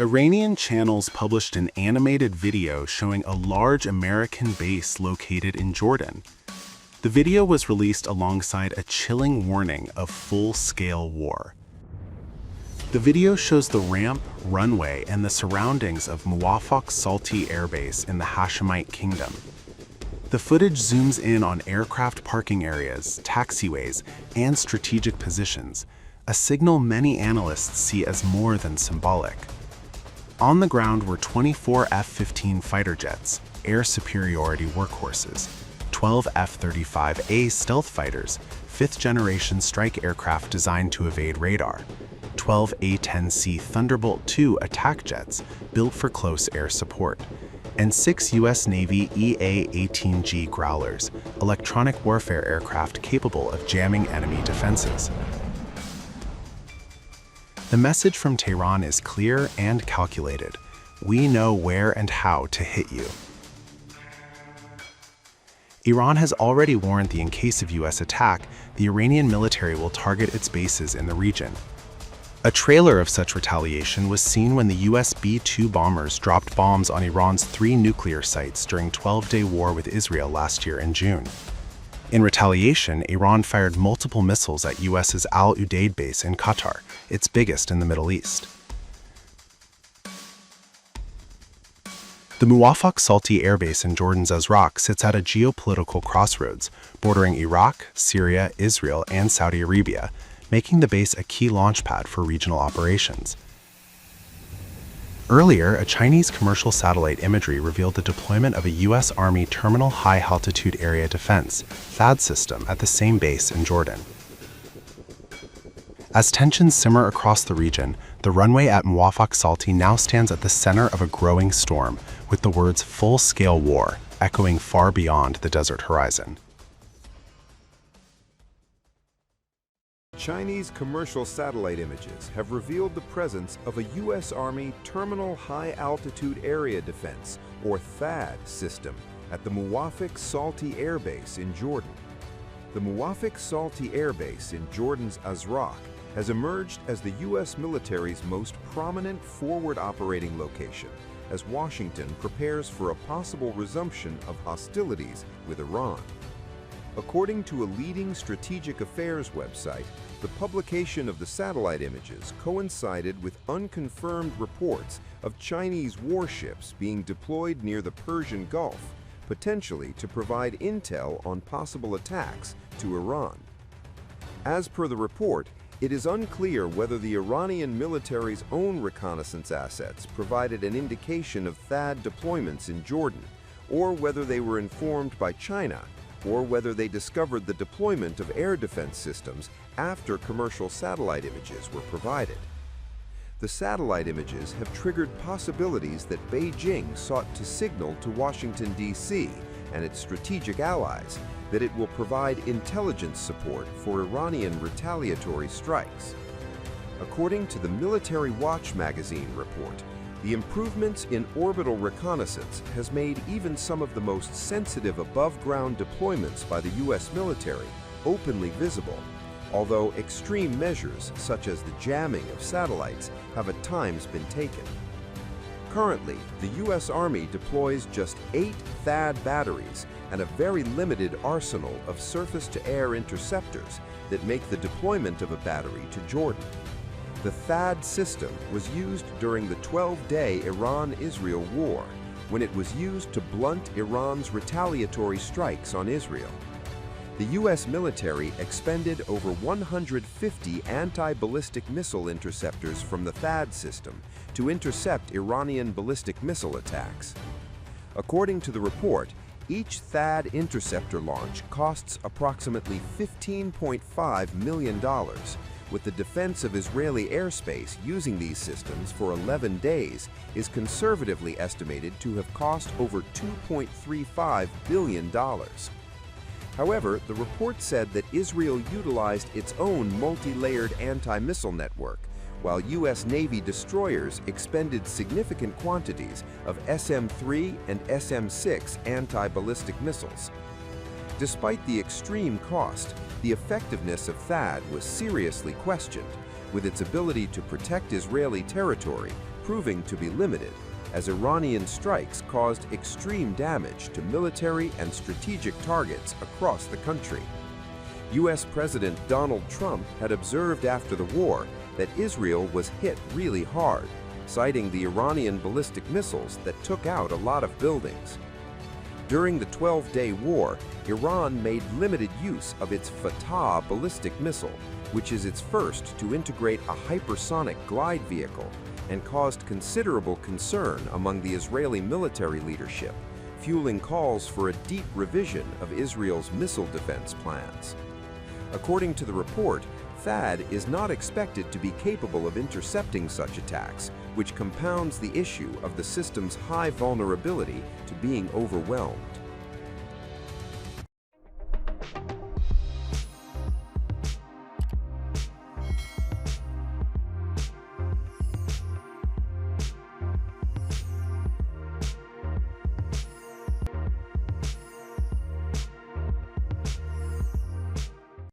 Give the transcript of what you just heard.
Iranian channels published an animated video showing a large American base located in Jordan. The video was released alongside a chilling warning of full-scale war. The video shows the ramp, runway, and the surroundings of Muwaffaq Salti Air Base in the Hashemite Kingdom. The footage zooms in on aircraft parking areas, taxiways, and strategic positions, a signal many analysts see as more than symbolic. On the ground were 24 F-15 fighter jets, air superiority workhorses, 12 F-35A stealth fighters, fifth-generation strike aircraft designed to evade radar, 12 A-10C Thunderbolt II attack jets built for close air support, and 6 U.S. Navy A-18G Growlers, electronic warfare aircraft capable of jamming enemy defenses. The message from Tehran is clear and calculated. We know where and how to hit you. Iran has already warned that in case of U.S. attack, the Iranian military will target its bases in the region. A trailer of such retaliation was seen when the U.S. B-2 bombers dropped bombs on Iran's 3 nuclear sites during a 12-day war with Israel last year in June. In retaliation, Iran fired multiple missiles at U.S.'s Udeid base in Qatar, its biggest in the Middle East. The Muwaffaq Salti Air Base in Jordan's Azraq sits at a geopolitical crossroads, bordering Iraq, Syria, Israel, and Saudi Arabia, making the base a key launchpad for regional operations. Earlier, a Chinese commercial satellite imagery revealed the deployment of a U.S. Army Terminal High Altitude Area Defense (THAAD) system at the same base in Jordan. As tensions simmer across the region, the runway at Muwaffaq Salti now stands at the center of a growing storm, with the words "full-scale war" echoing far beyond the desert horizon. Chinese commercial satellite images have revealed the presence of a U.S. Army Terminal High Altitude Area Defense, or THAAD, system at the Muwaffaq Salti Air Base in Jordan. The Muwaffaq Salti Air Base in Jordan's Azraq has emerged as the U.S. military's most prominent forward operating location as Washington prepares for a possible resumption of hostilities with Iran. According to a leading strategic affairs website, the publication of the satellite images coincided with unconfirmed reports of Chinese warships being deployed near the Persian Gulf, potentially to provide intel on possible attacks to Iran. As per the report, it is unclear whether the Iranian military's own reconnaissance assets provided an indication of THAAD deployments in Jordan, or whether they were informed by China, or whether they discovered the deployment of air defense systems after commercial satellite images were provided. The satellite images have triggered possibilities that Beijing sought to signal to Washington, D.C. and its strategic allies that it will provide intelligence support for Iranian retaliatory strikes. According to the Military Watch magazine report, the improvements in orbital reconnaissance has made even some of the most sensitive above-ground deployments by the U.S. military openly visible, although extreme measures such as the jamming of satellites have at times been taken. Currently, the U.S. Army deploys just 8 THAAD batteries and a very limited arsenal of surface-to-air interceptors that make the deployment of a battery to Jordan. The THAAD system was used during the 12-day Iran-Israel war, when it was used to blunt Iran's retaliatory strikes on Israel. The U.S. military expended over 150 anti-ballistic missile interceptors from the THAAD system to intercept Iranian ballistic missile attacks. According to the report, each THAAD interceptor launch costs approximately $15.5 million, with the defense of Israeli airspace using these systems for 11 days is conservatively estimated to have cost over $2.35 billion. However, the report said that Israel utilized its own multi-layered anti-missile network, while U.S. Navy destroyers expended significant quantities of SM-3 and SM-6 anti-ballistic missiles. Despite the extreme cost, the effectiveness of THAAD was seriously questioned, with its ability to protect Israeli territory proving to be limited, as Iranian strikes caused extreme damage to military and strategic targets across the country. U.S. President Donald Trump had observed after the war that Israel was hit really hard, citing the Iranian ballistic missiles that took out a lot of buildings. During the 12-day war, Iran made limited use of its Fatah ballistic missile, which is its first to integrate a hypersonic glide vehicle, and caused considerable concern among the Israeli military leadership, fueling calls for a deep revision of Israel's missile defense plans. According to the report, THAAD is not expected to be capable of intercepting such attacks, which compounds the issue of the system's high vulnerability to being overwhelmed.